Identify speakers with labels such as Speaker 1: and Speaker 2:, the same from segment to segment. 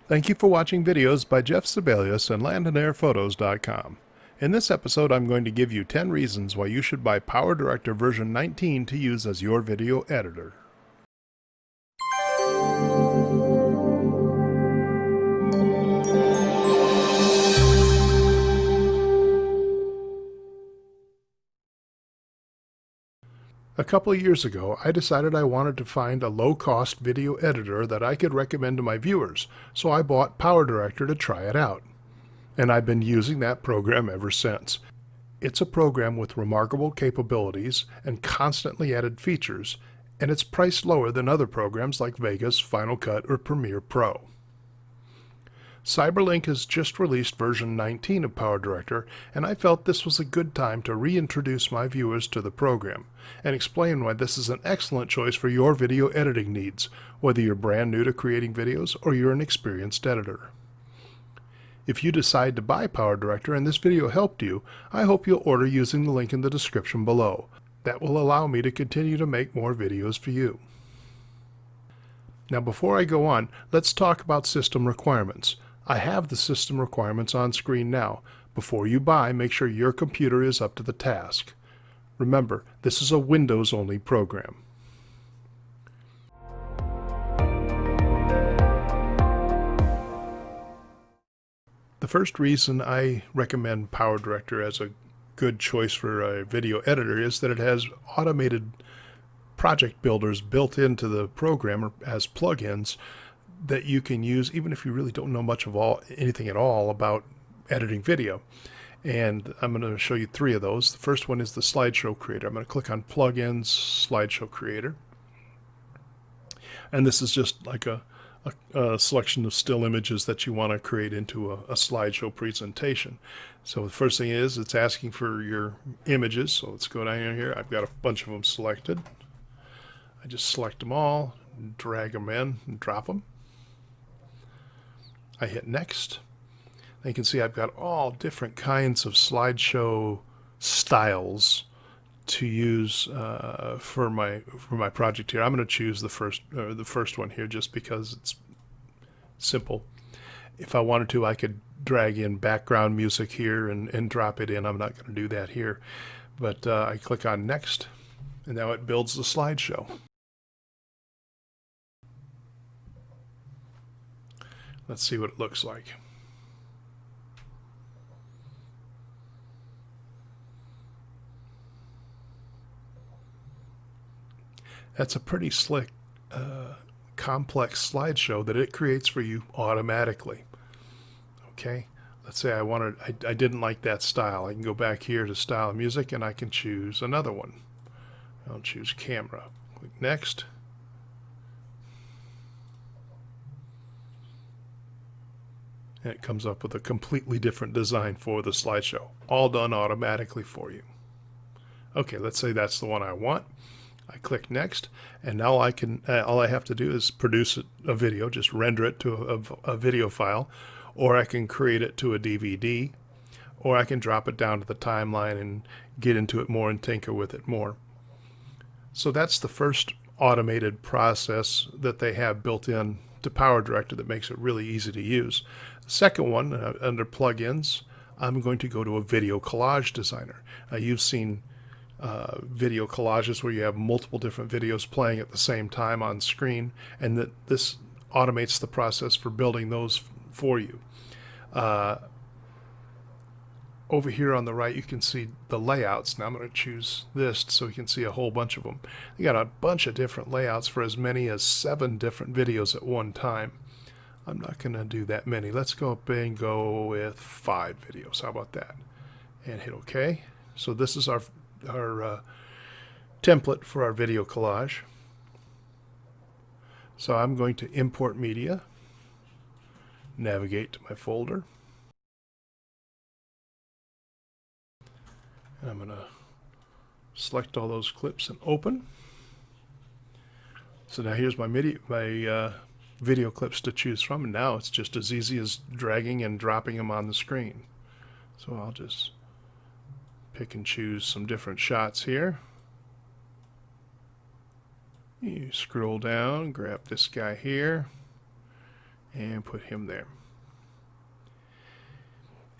Speaker 1: Thank you for watching videos by Jeff Sibelius and LandandAirPhotos.com. In this episode, I'm going to give you 10 reasons why you should buy PowerDirector version 19 to use as your video editor. A couple of years ago, I decided I wanted to find a low-cost video editor that I could recommend to my viewers, so I bought PowerDirector to try it out. And I've been using that program ever since. It's a program with remarkable capabilities and constantly added features, and it's priced lower than other programs like Vegas, Final Cut, or Premiere Pro. Cyberlink has just released version 19 of PowerDirector, and I felt this was a good time to reintroduce my viewers to the program and explain why this is an excellent choice for your video editing needs, whether you're brand new to creating videos or you're an experienced editor. If you decide to buy PowerDirector and this video helped you, I hope you'll order using the link in the description below. That will allow me to continue to make more videos for you. Now before I go on, let's talk about system requirements. I have the system requirements on screen now. Before you buy, make sure your computer is up to the task. Remember, this is a Windows-only program. The first reason I recommend PowerDirector as a good choice for a video editor is that it has automated project builders built into the program as plugins that you can use even if you really don't know much of anything at all about editing video. And I'm going to show you 3 of those. The first one is the slideshow creator. I'm going to click on plugins, slideshow creator. And this is just like a selection of still images that you want to create into a slideshow presentation. So the first thing is it's asking for your images. So let's go down here. I've got a bunch of them selected. I just select them all, drag them in, and drop them. I hit next. And you can see I've got all different kinds of slideshow styles to use for my project here. I'm going to choose the first one here just because it's simple. If I wanted to, I could drag in background music here and drop it in. I'm not going to do that here, but I click on next, and now it builds the slideshow. Let's see what it looks like. That's a pretty slick, complex slideshow that it creates for you automatically. Okay, let's say I didn't like that style. I can go back here to style of music and I can choose another one. I'll choose camera. Click next. And it comes up with a completely different design for the slideshow, all done automatically for you. Okay, let's say that's the one I want. I click next, and now I can all I have to do is produce a video, just render it to a video file, or I can create it to a DVD, or I can drop it down to the timeline and get into it more and tinker with it more. So that's the first automated process that they have built in to PowerDirector that makes it really easy to use. The second one, under plugins, I'm going to go to a video collage designer. You've seen video collages where you have multiple different videos playing at the same time on screen, and that this automates the process for building those for you. Over here on the right, you can see the layouts. Now I'm going to choose this so you can see a whole bunch of them. You got a bunch of different layouts for as many as 7 different videos at one time. I'm not going to do that many. Let's go up and go with 5 videos. How about that? And hit OK. So this is our template for our video collage. So I'm going to import media, navigate to my folder, and I'm going to select all those clips and open. So now here's my video clips to choose from, and now it's just as easy as dragging and dropping them on the screen. So I'll just pick and choose some different shots here. You scroll down, grab this guy here, and put him there.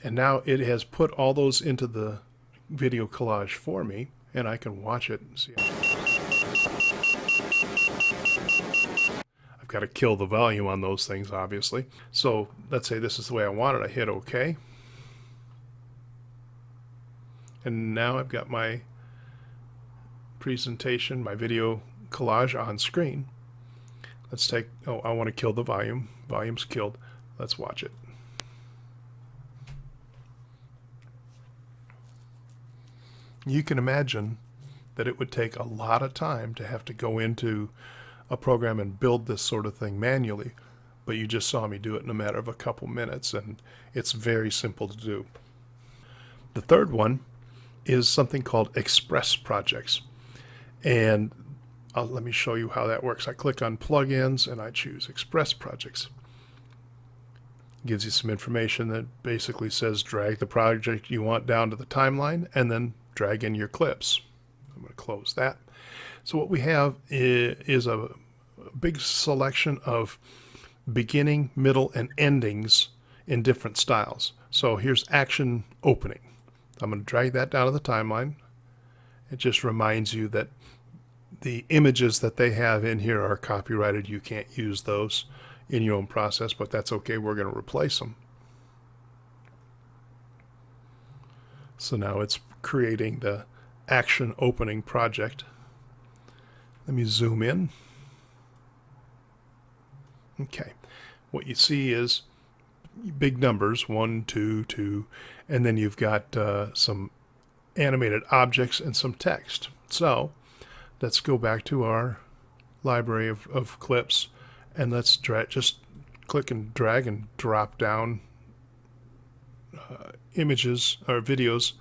Speaker 1: And now it has put all those into the video collage for me, and I can watch it and see. I've got to kill the volume on those things, obviously. So let's say this is the way I want it. I hit OK. And now I've got my presentation, my video collage on screen. Let's take, oh, I want to kill the volume. Volume's killed. Let's watch it. You can imagine that it would take a lot of time to have to go into a program and build this sort of thing manually, but you just saw me do it in a matter of a couple minutes, and it's very simple to do. The third one is something called Express Projects, and let me show you how that works. I click on Plugins and I choose Express Projects. It gives you some information that basically says drag the project you want down to the timeline and then drag in your clips. I'm going to close that. So what we have is a big selection of beginning, middle, and endings in different styles. So here's action opening. I'm going to drag that down to the timeline. It just reminds you that the images that they have in here are copyrighted. You can't use those in your own process, but that's okay. We're going to replace them. So now it's creating the action opening project. Let me zoom in. Okay. What you see is big numbers, 1, 2, 2, and then you've got some animated objects and some text. So let's go back to our library of clips, and let's just click and drag and drop down images or videos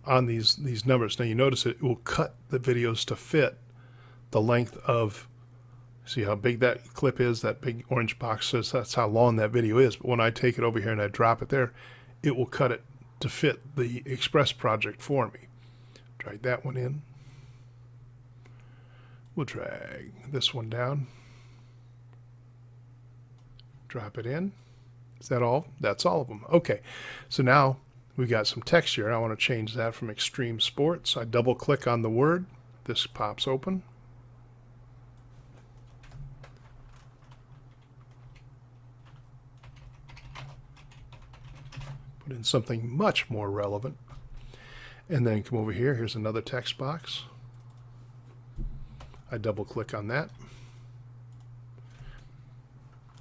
Speaker 1: on these numbers. Now you notice it will cut the videos to fit the length of, see how big that clip is, that big orange box says that's how long that video is. But when I take it over here and I drop it there, it will cut it to fit the Express project for me. Drag that one in. We'll drag this one down. Drop it in. Is that all? That's all of them. Okay, so now we got some text here. I want to change that from extreme sports. I double click on the word. This pops open. Put in something much more relevant. And then come over here. Here's another text box. I double click on that.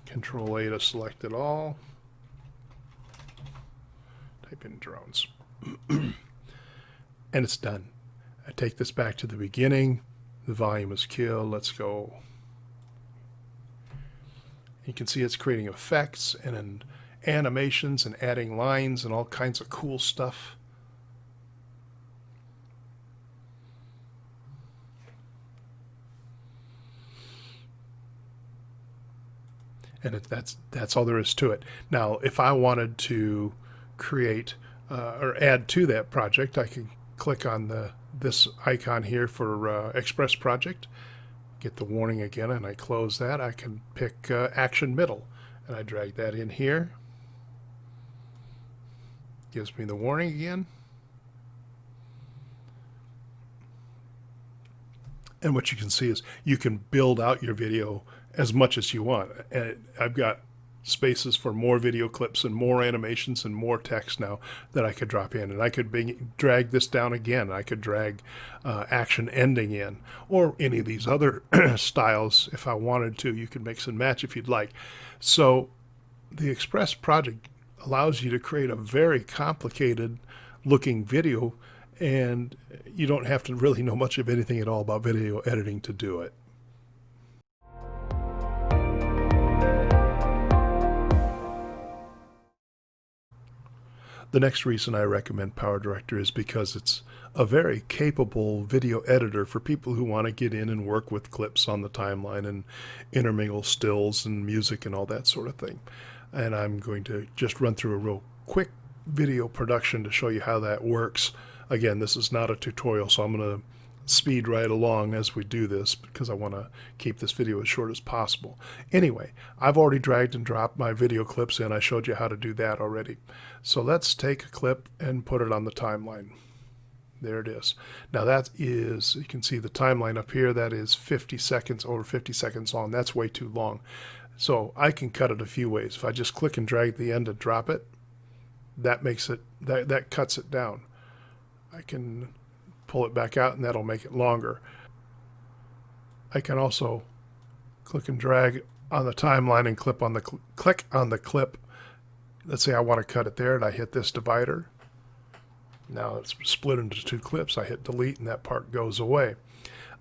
Speaker 1: Control A to select it all. Type in drones. And it's done. I take this back to the beginning. The volume is killed. Let's go. You can see it's creating effects and animations and adding lines and all kinds of cool stuff. And that's all there is to it. Now, if I wanted to create or add to that project, I can click on this icon here for Express Project, get the warning again, and I close that. I can pick Action Middle, and I drag that in here. Gives me the warning again. And what you can see is you can build out your video as much as you want. And I've got spaces for more video clips and more animations and more text now that I could drop in. And I could drag this down again. I could drag action ending in, or any of these other styles if I wanted to. You can mix and match if you'd like. So the Express project allows you to create a very complicated looking video, and you don't have to really know much of anything at all about video editing to do it. The next reason I recommend PowerDirector is because it's a very capable video editor for people who want to get in and work with clips on the timeline and intermingle stills and music and all that sort of thing. And I'm going to just run through a real quick video production to show you how that works. Again, this is not a tutorial, so I'm going to speed right along as we do this because I want to keep this video as short as possible. Anyway, I've already dragged and dropped my video clips in. I showed you how to do that already. So let's take a clip and put it on the timeline. There it is. Now that is, you can see the timeline up here, that is 50 seconds, over 50 seconds long. That's way too long. So I can cut it a few ways. If I just click and drag the end and drop it, that makes it, that cuts it down. I can pull it back out and that'll make it longer. I can also click and drag on the timeline and click on the clip. Let's say I want to cut it there and I hit this divider. Now it's split into two clips. I hit delete and that part goes away.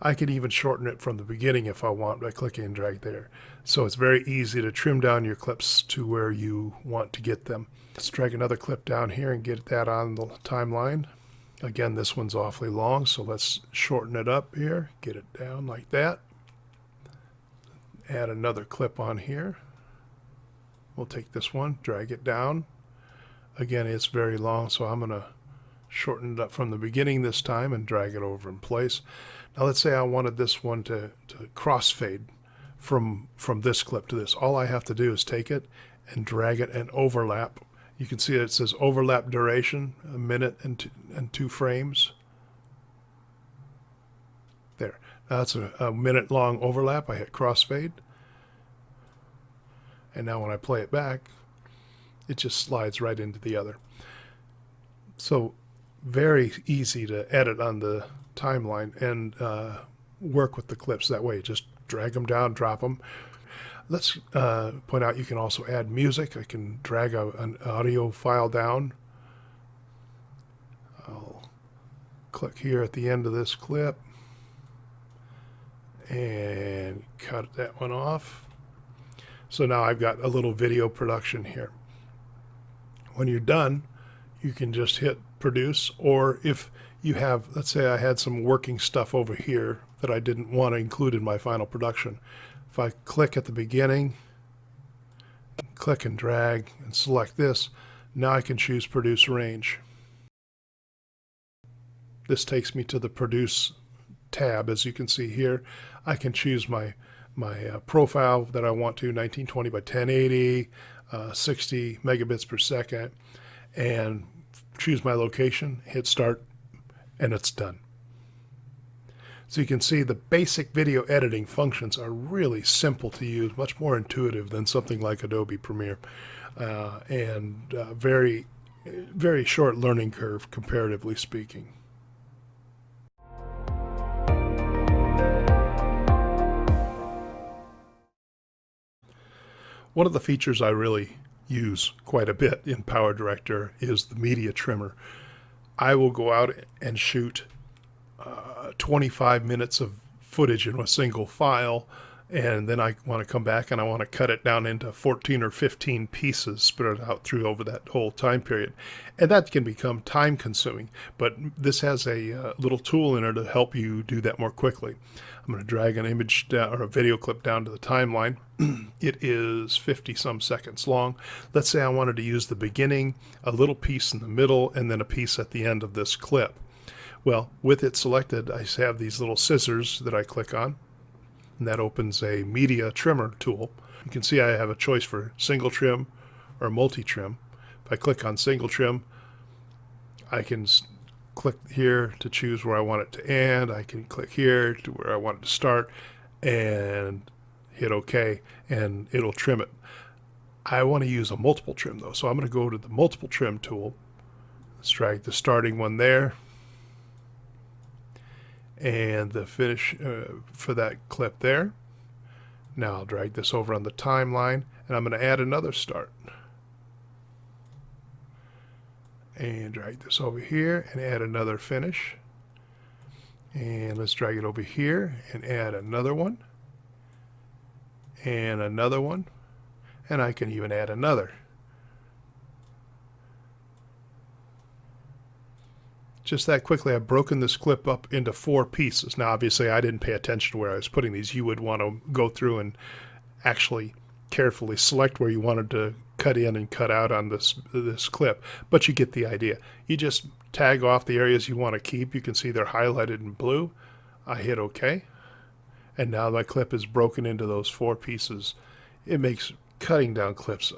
Speaker 1: I can even shorten it from the beginning if I want by clicking and drag there. So it's very easy to trim down your clips to where you want to get them. Let's drag another clip down here and get that on the timeline. Again, this one's awfully long, so let's shorten it up here, get it down like that. Add another clip on here. We'll take this one, drag it down. Again, it's very long, so I'm going to shorten it up from the beginning this time and drag it over in place. Now let's say I wanted this one to crossfade from this clip to this. All I have to do is take it and drag it and overlap. You can see it says overlap duration, 1 minute and 2 frames. There. Now that's a minute long overlap. I hit crossfade. And now when I play it back, it just slides right into the other. So very easy to edit on the timeline and work with the clips that way. Just drag them down, drop them. Let's point out you can also add music. I can drag an audio file down. I'll click here at the end of this clip and cut that one off. So now I've got a little video production here. When you're done, you can just hit produce, or if you have, let's say I had some working stuff over here that I didn't want to include in my final production. If I click at the beginning, click and drag and select this, now I can choose produce range. This takes me to the produce tab. As you can see here, I can choose my profile that I want to, 1920 by 1080, 60 megabits per second, and choose my location, hit start, and it's done. So you can see the basic video editing functions are really simple to use, much more intuitive than something like Adobe Premiere, and very, very short learning curve comparatively speaking. One of the features I really use quite a bit in PowerDirector is the media trimmer. I will go out and shoot 25 minutes of footage in a single file, and then I want to come back and I want to cut it down into 14 or 15 pieces spread out through over that whole time period. And that can become time consuming, but this has a little tool in it to help you do that more quickly. I'm going to drag an image down, or a video clip down to the timeline. It is 50 some seconds long. Let's say I wanted to use the beginning, a little piece in the middle, and then a piece at the end of this clip. Well, with it selected, I have these little scissors that I click on, and that opens a media trimmer tool. You can see I have a choice for single trim or multi-trim. If I click on single trim, I can click here to choose where I want it to end. I can click here to where I want it to start and hit OK, and it'll trim it. I want to use a multiple trim though, so I'm going to go to the multiple trim tool. Let's drag the starting one there, and the finish for that clip there. Now I'll drag this over on the timeline, and I'm going to add another start. And drag this over here and add another finish. And let's drag it over here and add another one. And another one. And I can even add another. Just that quickly, I've broken this clip up into 4 pieces. Now, obviously, I didn't pay attention to where I was putting these. You would want to go through and actually carefully select where you wanted to cut in and cut out on this clip, but you get the idea. You just tag off the areas you want to keep. You can see they're highlighted in blue. I hit OK, and now my clip is broken into those 4 pieces. It makes cutting down clips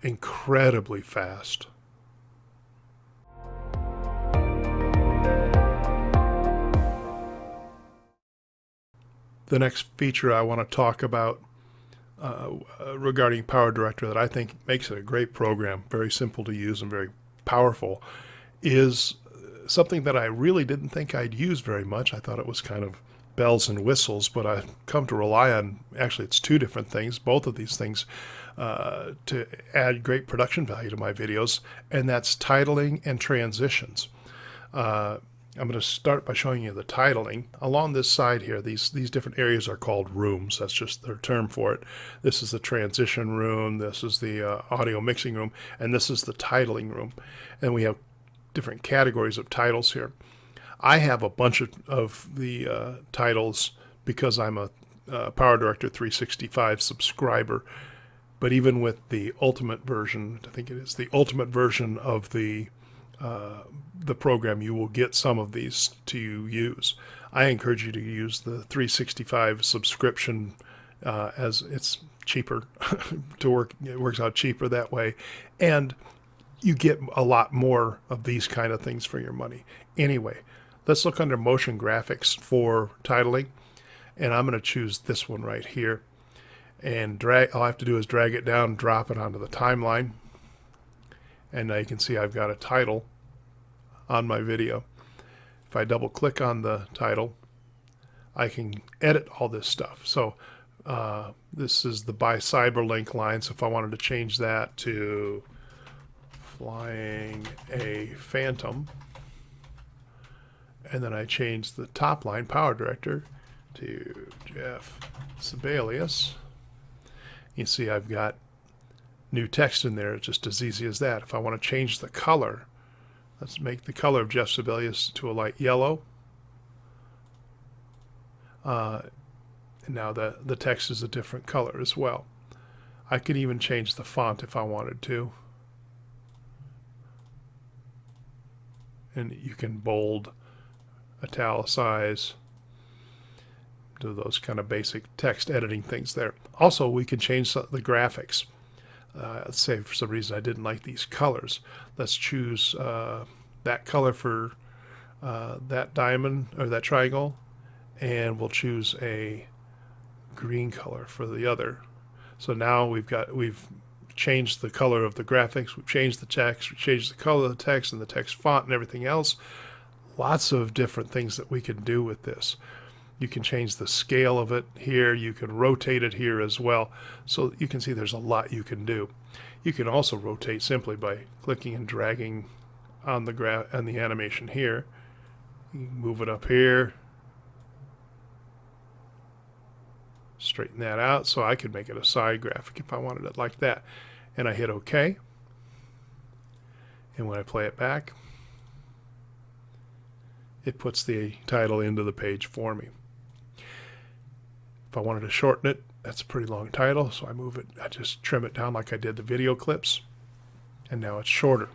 Speaker 1: incredibly fast. The next feature I want to talk about regarding PowerDirector that I think makes it a great program, very simple to use and very powerful, is something that I really didn't think I'd use very much. I thought it was kind of bells and whistles, but I've come to rely on, actually it's 2 different things, both of these things, to add great production value to my videos, and that's titling and transitions. I'm going to start by showing you the titling. Along this side here, these different areas are called rooms. That's just their term for it. This is the transition room, this is the audio mixing room, and this is the titling room. And we have different categories of titles here. I have a bunch of the titles because I'm a PowerDirector 365 subscriber. But even with the ultimate version, I think it is the ultimate version of the program, you will get some of these to use. I encourage you to use the 365 subscription as it's cheaper to work. It works out cheaper that way, and you get a lot more of these kind of things for your money. Anyway, let's look under motion graphics for titling, and I'm going to choose this one right here. And drag. All I have to do is drag it down, drop it onto the timeline, and now you can see I've got a title on my video. If I double click on the title, I can edit all this stuff. So this is the by Cyberlink line, so if I wanted to change that to flying a phantom, and then I change the top line PowerDirector to Jeff Sibelius, you see I've got new text in there, just as easy as that. If I want to change the color, let's make the color of Jeff Sibelius to a light yellow. And now the text is a different color as well. I could even change the font if I wanted to. And you can bold, italicize, do those kind of basic text editing things there. Also, we can change the graphics. Let's say for some reason I didn't like these colors. Let's choose that color for that diamond or that triangle, and we'll choose a green color for the other. So now we've changed the color of the graphics, we've changed the text, we've changed the color of the text and the text font and everything else. Lots of different things that we can do with this. You can change the scale of it here. You can rotate it here as well. So you can see there's a lot you can do. You can also rotate simply by clicking and dragging on the animation here. You can move it up here. Straighten that out. So I could make it a side graphic if I wanted it like that. And I hit OK. And when I play it back, it puts the title into the page for me. If I wanted to shorten it, that's a pretty long title, so I just trim it down like I did the video clips, and now it's shorter.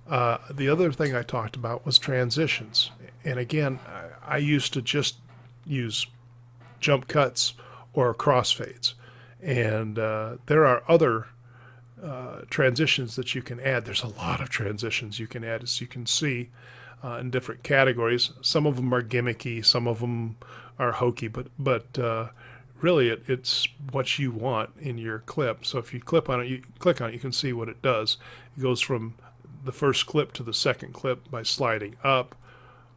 Speaker 1: The other thing I talked about was transitions. And again, I used to just use jump cuts or crossfades. And there are other transitions that you can add. There's a lot of transitions you can add, as you can see, in different categories. Some of them are gimmicky, some of them are hokey, but really it's what you want in your clip. So if you click on it, you can see what it does. It goes from the first clip to the second clip by sliding up.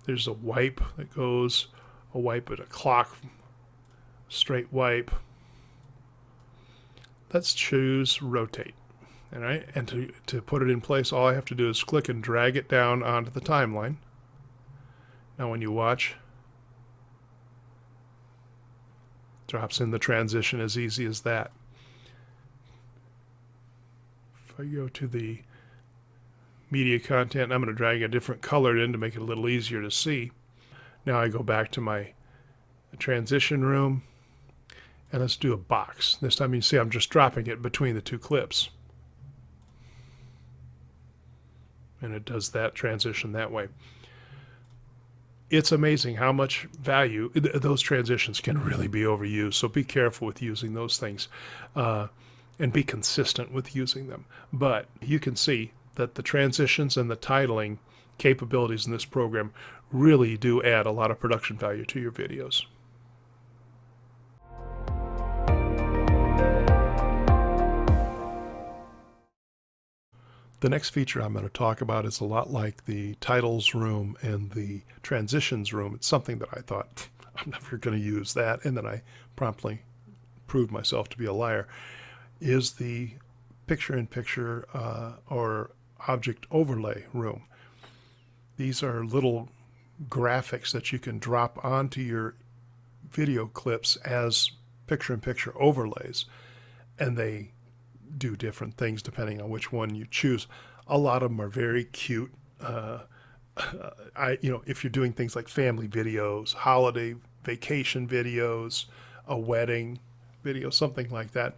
Speaker 1: There's a wipe that goes, a wipe at a clock, straight wipe. Let's choose rotate. All right, and to put it in place, all I have to do is click and drag it down onto the timeline. Now when you watch, drops in the transition as easy as that. If I go to the media content, I'm going to drag a different color in to make it a little easier to see. Now I go back to my transition room, and let's do a box. This time you see I'm just dropping it between the 2 clips. And it does that transition that way. it's amazing how much value those transitions can really be overused. So be careful with using those things, and be consistent with using them. But you can see that the transitions and the titling capabilities in this program really do add a lot of production value to your videos. The next feature I'm going to talk about is a lot like the titles room and the transitions room. It's something that I thought, I'm never going to use that, and then I promptly proved myself to be a liar, is the picture-in-picture or object overlay room. These are little graphics that you can drop onto your video clips as picture-in-picture overlays, and they do different things depending on which one you choose. A lot of them are very cute. If you're doing things like family videos, holiday vacation videos, a wedding video, something like that,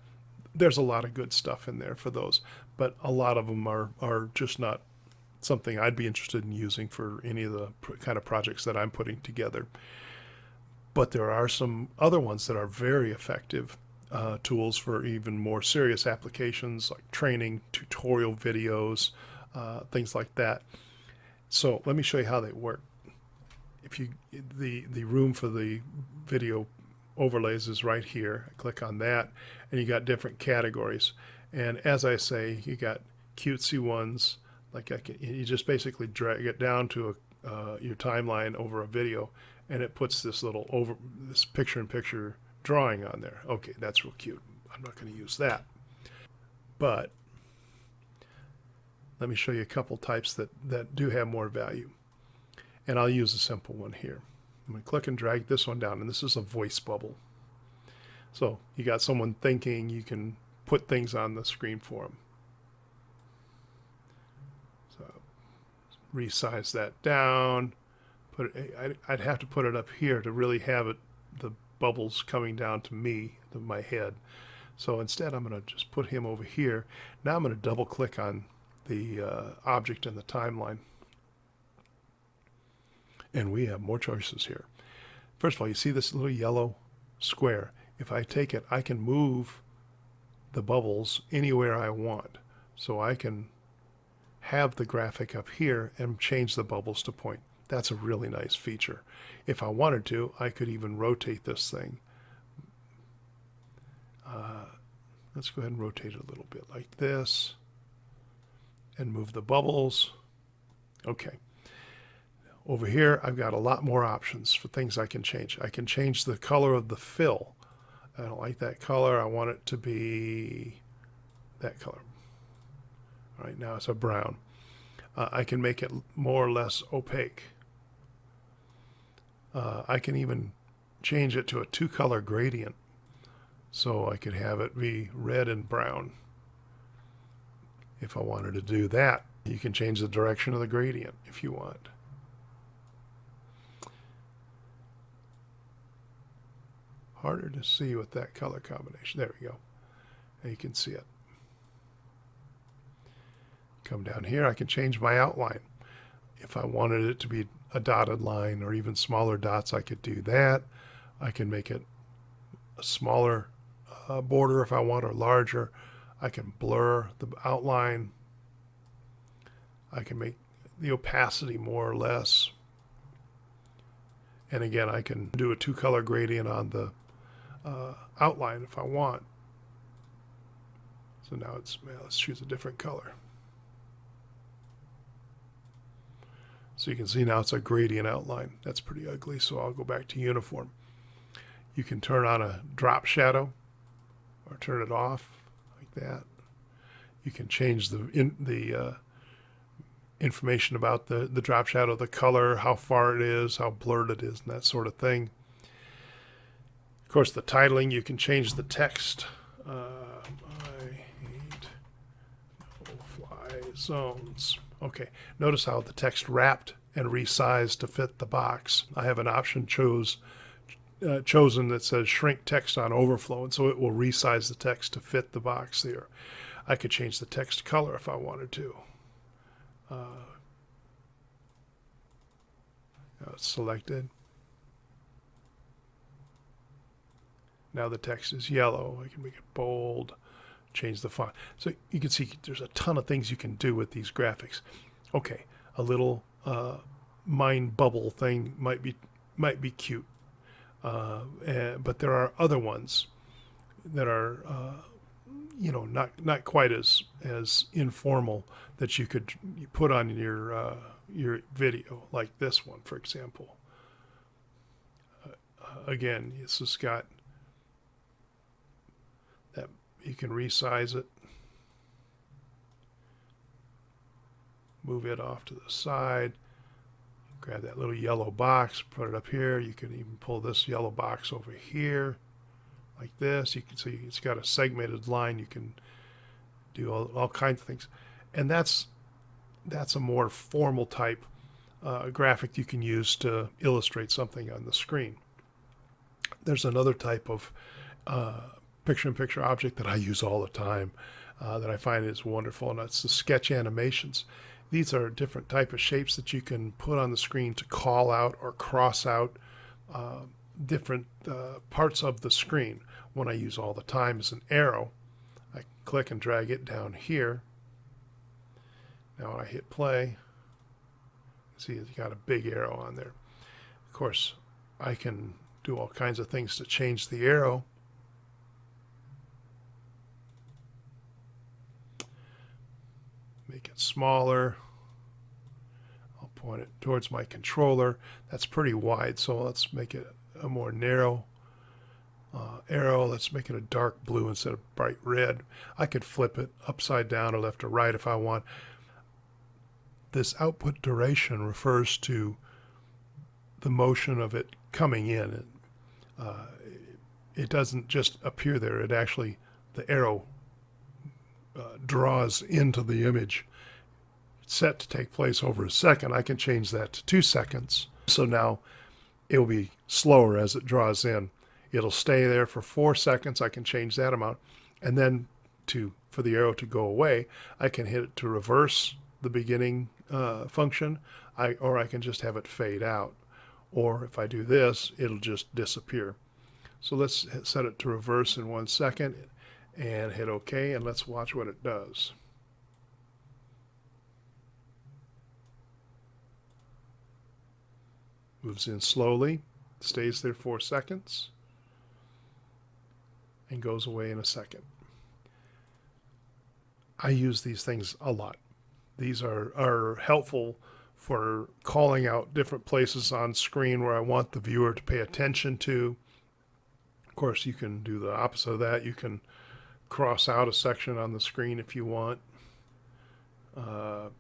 Speaker 1: there's a lot of good stuff in there for those. But a lot of them are just not something I'd be interested in using for any of the kind of projects that I'm putting together. But there are some other ones that are very effective tools for even more serious applications like training, tutorial videos, things like that. So let me show you how they work. If you the room for the video overlays is right here. I click on that, and you got different categories. And as I say, you got cutesy ones. Like you just basically drag it down to your timeline over a video, and it puts this this picture-in-picture drawing on there. Okay, that's real cute. I'm not going to use that. But let me show you a couple types that do have more value. And I'll use a simple one here. I'm going to click and drag this one down, and this is a voice bubble. So you got someone thinking, you can put things on the screen for them. So resize that down. I'd have to put it up here to really have it, the bubbles coming down to me, to my head. So instead I'm going to just put him over here. Now I'm going to double click on the object in the timeline. And we have more choices here. First of all, you see this little yellow square. If I take it, I can move the bubbles anywhere I want. So I can have the graphic up here and change the bubbles to point. That's a really nice feature. If I wanted to, I could even rotate this thing. Let's go ahead and rotate it a little bit like this and move the bubbles. Okay. Over here, I've got a lot more options for things I can change. I can change the color of the fill. I don't like that color. I want it to be that color. All right, now it's a brown. I can make it more or less opaque. I can even change it to a two-color gradient. So I could have it be red and brown. If I wanted to do that, you can change the direction of the gradient if you want. Harder to see with that color combination. There we go. And you can see it. Come down here, I can change my outline. If I wanted it to be a dotted line or even smaller dots, I could do that. I can make it a smaller border if I want, or larger. I can blur the outline. I can make the opacity more or less. And again, I can do a two-color gradient on the outline if I want. So now let's choose a different color. So you can see now it's a gradient outline. That's pretty ugly, so I'll go back to uniform. You can turn on a drop shadow or turn it off like that. You can change the information about the drop shadow, the color, how far it is, how blurred it is, and that sort of thing. Of course, the titling, you can change the text. I hate no-fly zones. Okay, notice how the text wrapped and resized to fit the box. I have an option chosen that says shrink text on overflow, and so it will resize the text to fit the box there. I could change the text color if I wanted to. Now it's selected. Now the text is yellow. I can make it bold, change the font. So you can see there's a ton of things you can do with these graphics. Okay, a little mind bubble thing might be cute, but there are other ones that are not quite as informal that you could put on your video, like this one, for example. Again, this has got that you can resize it, move it off to the side, grab that little yellow box, put it up here. You can even pull this yellow box over here like this. You can see it's got a segmented line. You can do all kinds of things, and that's a more formal type graphic you can use to illustrate something on the screen. There's another type of picture-in-picture object that I use all the time that I find is wonderful, and that's the sketch animations. These are different type of shapes that you can put on the screen to call out or cross out different parts of the screen. One I use all the time is an arrow. I click and drag it down here. Now when I hit play, see it's got a big arrow on there. Of course, I can do all kinds of things to change the arrow. Make it smaller. I'll point it towards my controller. That's pretty wide, so let's make it a more narrow arrow. Let's make it a dark blue instead of bright red. I could flip it upside down or left or right if I want. This output duration refers to the motion of it coming in. It doesn't just appear there. It actually, the arrow draws into the image. It's set to take place over a second. I can change that to 2 seconds. So now it will be slower as it draws in. It'll stay there for 4 seconds. I can change that amount. And then for the arrow to go away, I can hit it to reverse the beginning function, or I can just have it fade out. Or if I do this, it'll just disappear. So let's set it to reverse in 1 second and hit OK, and let's watch what it does. Moves in slowly, stays there 4 seconds, and goes away in a second. I use these things a lot. These are helpful for calling out different places on screen where I want the viewer to pay attention to. Of course, you can do the opposite of that. You can cross out a section on the screen if you want. With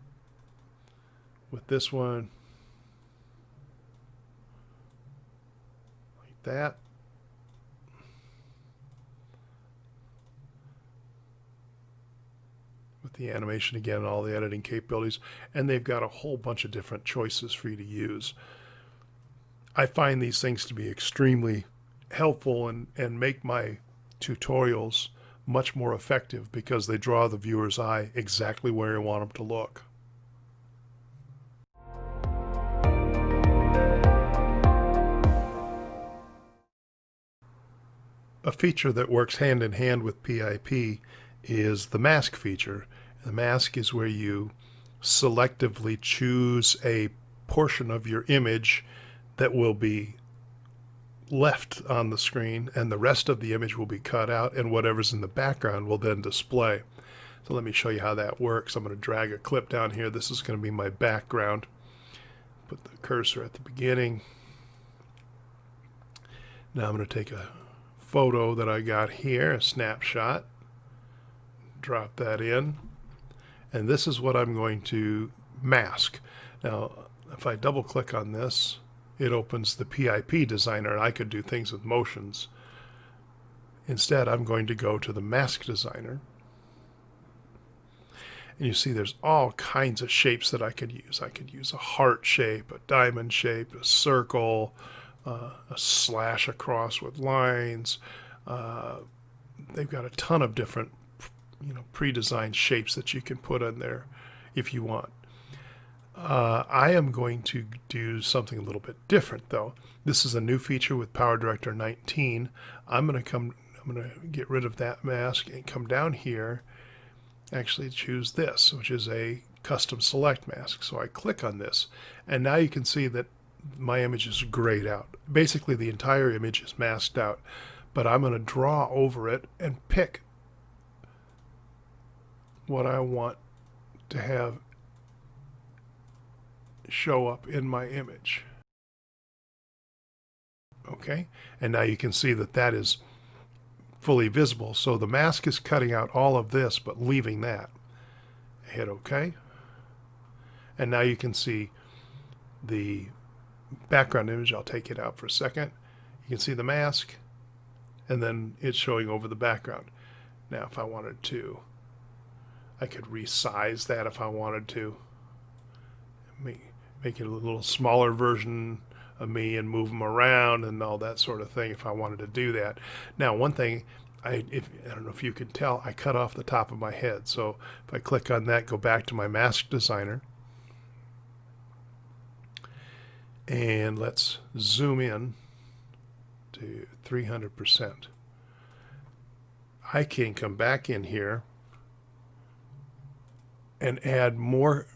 Speaker 1: this one, like that. With the animation again, all the editing capabilities, and they've got a whole bunch of different choices for you to use. I find these things to be extremely helpful and make my tutorials much more effective because they draw the viewer's eye exactly where you want them to look. A feature that works hand in hand with PIP is the mask feature. The mask is where you selectively choose a portion of your image that will be left on the screen, and the rest of the image will be cut out, and whatever's in the background will then display. So let me show you how that works. I'm going to drag a clip down here. This is going to be my background. Put the cursor at the beginning. Now I'm going to take a photo that I got here, a snapshot. Drop that in, and this is what I'm going to mask. Now if I double click on this, it opens the PIP designer, and I could do things with motions. Instead, I'm going to go to the mask designer, and you see there's all kinds of shapes that I could use. I could use a heart shape, a diamond shape, a circle, a slash across with lines. They've got a ton of different pre-designed shapes that you can put in there if you want. I am going to do something a little bit different though. This is a new feature with PowerDirector 19. I'm going to get rid of that mask and come down here, actually choose this, which is a custom select mask. So I click on this, and now you can see that my image is grayed out. Basically the entire image is masked out, but I'm going to draw over it and pick what I want to have show up in my image. Okay, and now you can see that that is fully visible. So the mask is cutting out all of this but leaving that. Hit OK, and now you can see the background image. I'll take it out for a second. You can see the mask, and then it's showing over the background. Now if I wanted to, I could resize that if I wanted to. Make it a little smaller version of me and move them around and all that sort of thing if I wanted to do that. Now, one thing, I don't know if you can tell, I cut off the top of my head. So if I click on that, go back to my mask designer, and let's zoom in to 300%. I can come back in here and add more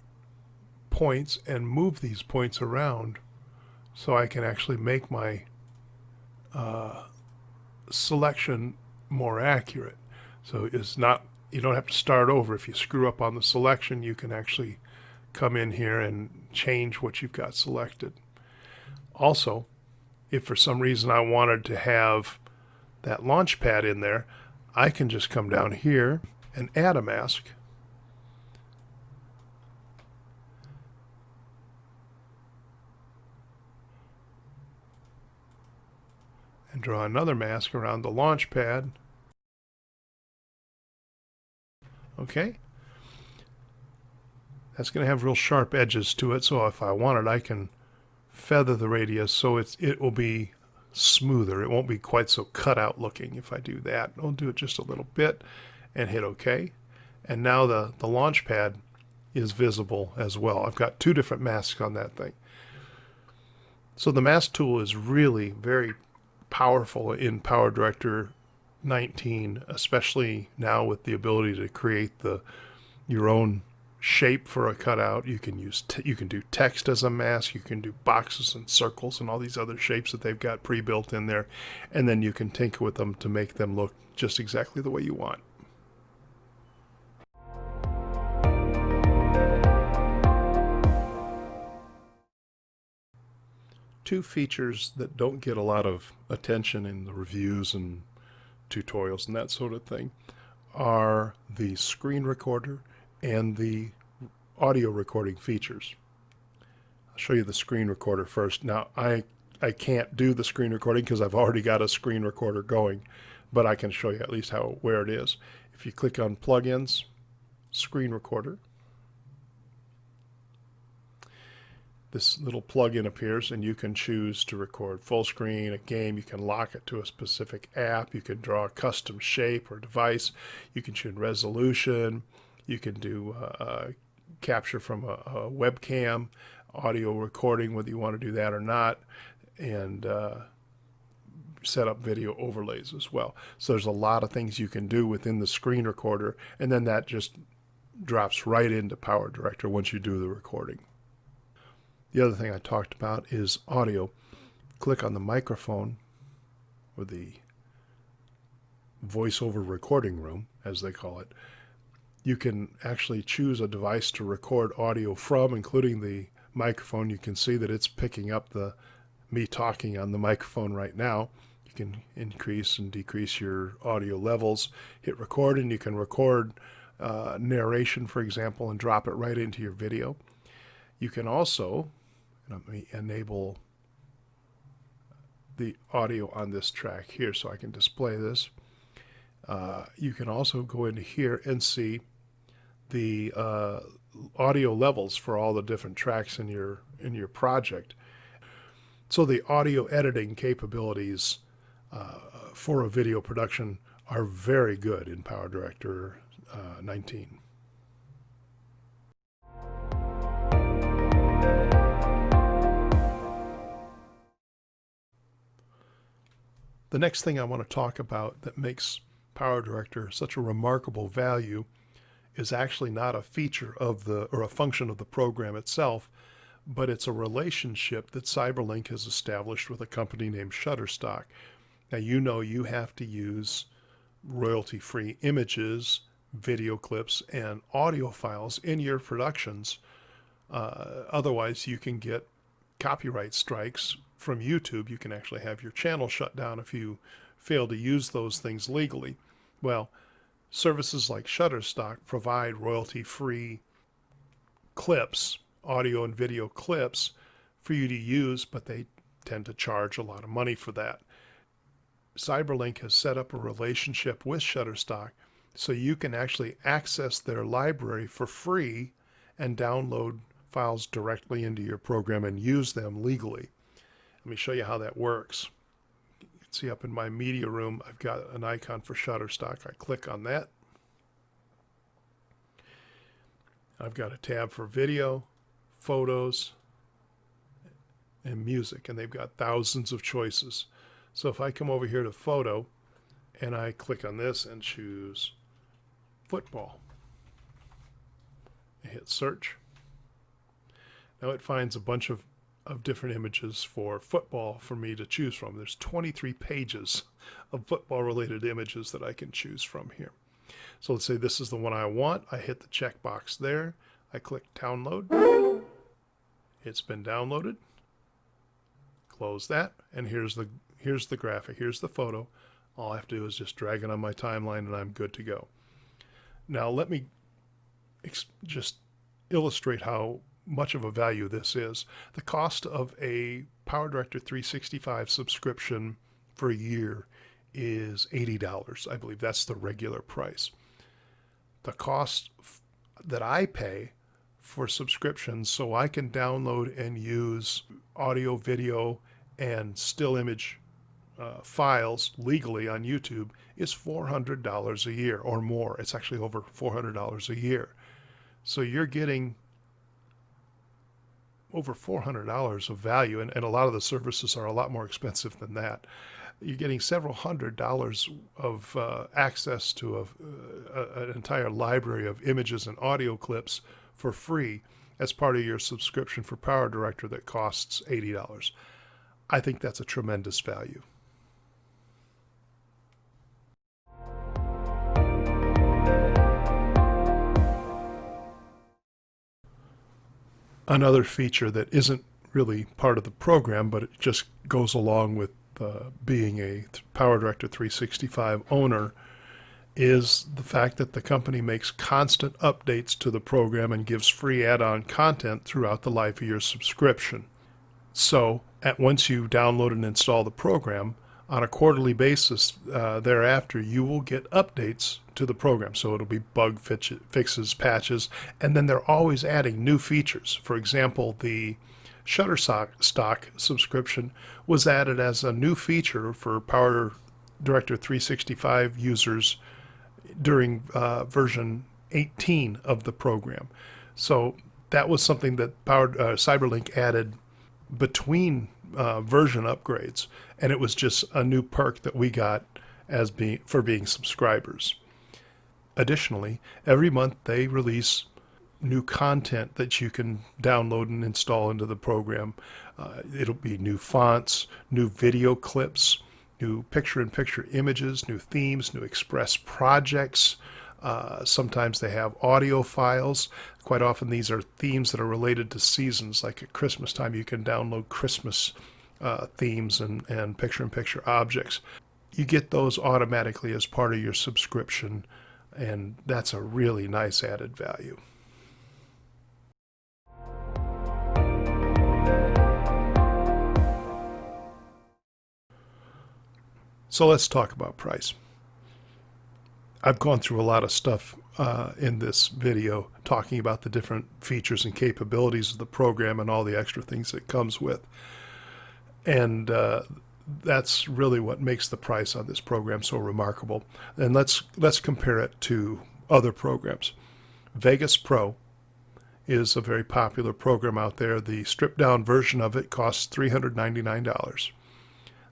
Speaker 1: points and move these points around so I can actually make my selection more accurate. So it's not, you don't have to start over. If you screw up on the selection, you can actually come in here and change what you've got selected. Also, if for some reason I wanted to have that launch pad in there, I can just come down here and add a mask. And draw another mask around the launch pad. Okay. That's going to have real sharp edges to it, so if I wanted, I can feather the radius so it will be smoother. It won't be quite so cut out looking if I do that. I'll do it just a little bit and hit OK. And now the launch pad is visible as well. I've got two different masks on that thing. So the mask tool is really very powerful in PowerDirector 19, especially now with the ability to create your own shape for a cutout. You can do text as a mask. You can do boxes and circles and all these other shapes that they've got pre-built in there, and then you can tinker with them to make them look just exactly the way you want. Two features that don't get a lot of attention in the reviews and tutorials and that sort of thing are the screen recorder and the audio recording features. I'll show you the screen recorder first. Now I can't do the screen recording because I've already got a screen recorder going, but I can show you at least where it is. If you click on plugins, screen recorder, this little plugin appears, and you can choose to record full screen, a game. You can lock it to a specific app. You can draw a custom shape or device. You can choose resolution. You can do capture from a webcam, audio recording, whether you want to do that or not, and set up video overlays as well. So there's a lot of things you can do within the screen recorder, and then that just drops right into PowerDirector once you do the recording. The other thing I talked about is audio. Click on the microphone, or the voiceover recording room, as they call it. You can actually choose a device to record audio from, including the microphone. You can see that it's picking up me talking on the microphone right now. You can increase and decrease your audio levels. Hit record, and you can record narration, for example, and drop it right into your video. You can also, let me enable the audio on this track here so I can display this. You can also go into here and see the audio levels for all the different tracks in your project. So the audio editing capabilities for a video production are very good in PowerDirector 19. The next thing I want to talk about that makes PowerDirector such a remarkable value is actually not a feature of or a function of the program itself, but it's a relationship that Cyberlink has established with a company named ShutterStock. Now, you know you have to use royalty-free images, video clips, and audio files in your productions. Otherwise, you can get copyright strikes from YouTube. You can actually have your channel shut down if you fail to use those things legally. Well, services like ShutterStock provide royalty-free clips, audio and video clips, for you to use, but they tend to charge a lot of money for that. Cyberlink has set up a relationship with ShutterStock so you can actually access their library for free and download files directly into your program and use them legally. Let me show you how that works. You can see up in my media room, I've got an icon for ShutterStock. I click on that. I've got a tab for video, photos, and music, and they've got thousands of choices. So if I come over here to photo and I click on this and choose football, I hit search. Now it finds a bunch of different images for football for me to choose from. There's 23 pages of football related images that I can choose from here. So let's say this is the one I want. I hit the checkbox there. I click download. It's been downloaded. Close that, and here's the graphic. Here's the photo. All I have to do is just drag it on my timeline and I'm good to go. Now let me just illustrate how much of a value this is. The cost of a PowerDirector 365 subscription for a year is $80. I believe that's the regular price. The cost that I pay for subscriptions so I can download and use audio, video, and still image files legally on YouTube is $400 a year or more. It's actually over $400 a year. So you're getting over $400 of value, and a lot of the services are a lot more expensive than that. You're getting several $100s of access to an entire library of images and audio clips for free as part of your subscription for PowerDirector that costs $80. I think that's a tremendous value. Another feature that isn't really part of the program, but it just goes along with being a PowerDirector 365 owner, is the fact that the company makes constant updates to the program and gives free add-on content throughout the life of your subscription. So once you download and install the program, on a quarterly basis thereafter, you will get updates to the program. So it'll be bug fixes, patches, and then they're always adding new features. For example, the ShutterStock subscription was added as a new feature for PowerDirector 365 users during version 18 of the program. So that was something that Cyberlink added between version upgrades, and it was just a new perk that we got for being subscribers. Additionally, every month they release new content that you can download and install into the program. It'll be new fonts, new video clips, new picture-in-picture images, new themes, new express projects. Sometimes they have audio files. Quite often these are themes that are related to seasons. Like at Christmas time, you can download Christmas themes and picture-in-picture objects. You get those automatically as part of your subscription, and that's a really nice added value. So let's talk about price. I've gone through a lot of stuff in this video talking about the different features and capabilities of the program and all the extra things it comes with. And that's really what makes the price on this program so remarkable. And let's compare it to other programs. Vegas Pro is a very popular program out there. The stripped down version of it costs $399.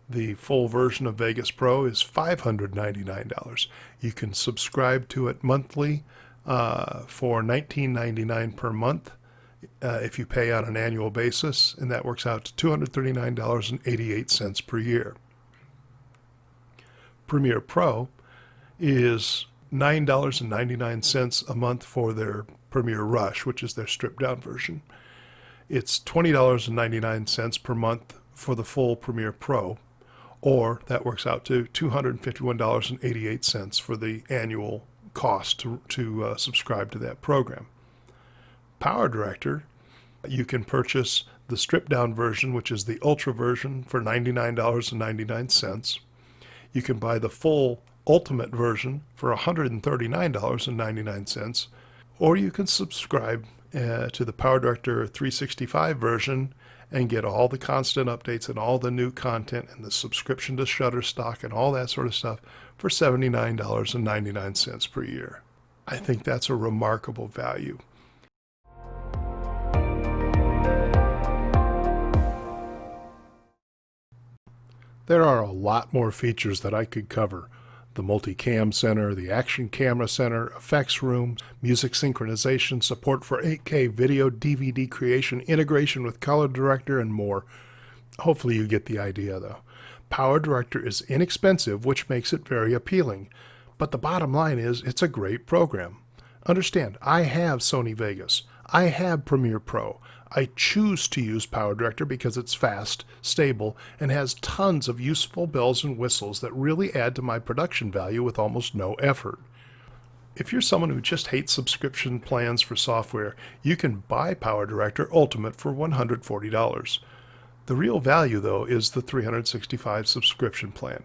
Speaker 1: The full version of Vegas Pro is $599. You can subscribe to it monthly for $19.99 per month if you pay on an annual basis, and that works out to $239.88 per year. Premiere Pro is $9.99 a month for their Premiere Rush, which is their stripped down version. It's $20.99 per month for the full Premiere Pro, or that works out to $251.88 for the annual cost to subscribe to that program. PowerDirector, you can purchase the stripped down version, which is the Ultra version, for $99.99. You can buy the full Ultimate version for $139.99, or you can subscribe to the PowerDirector 365 version and get all the constant updates and all the new content and the subscription to ShutterStock and all that sort of stuff for $79.99 per year. I think that's a remarkable value. There are a lot more features that I could cover. The multicam center, the action camera center, effects room, music synchronization, support for 8K video, DVD creation, integration with Color Director, and more. Hopefully you get the idea though. PowerDirector is inexpensive, which makes it very appealing. But the bottom line is, it's a great program. Understand, I have Sony Vegas. I have Premiere Pro. I choose to use PowerDirector because it's fast, stable, and has tons of useful bells and whistles that really add to my production value with almost no effort. If you're someone who just hates subscription plans for software, you can buy PowerDirector Ultimate for $140. The real value, though, is the 365 subscription plan.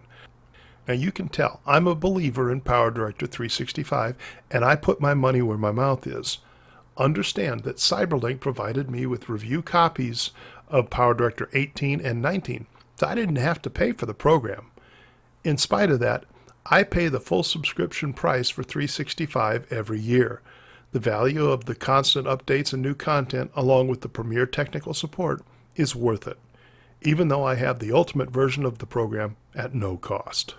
Speaker 1: Now you can tell, I'm a believer in PowerDirector 365, and I put my money where my mouth is. Understand that Cyberlink provided me with review copies of PowerDirector 18 and 19, so I didn't have to pay for the program. In spite of that, I pay the full subscription price for 365 every year. The value of the constant updates and new content, along with the Premiere technical support, is worth it, even though I have the ultimate version of the program at no cost.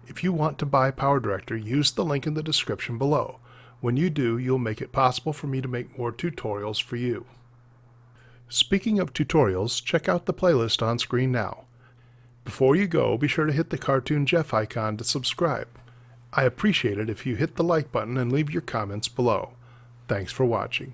Speaker 1: If you want to buy PowerDirector, use the link in the description below. When you do, you'll make it possible for me to make more tutorials for you. Speaking of tutorials, check out the playlist on screen now. Before you go, be sure to hit the Cartoon Jeff icon to subscribe. I appreciate it if you hit the like button and leave your comments below. Thanks for watching.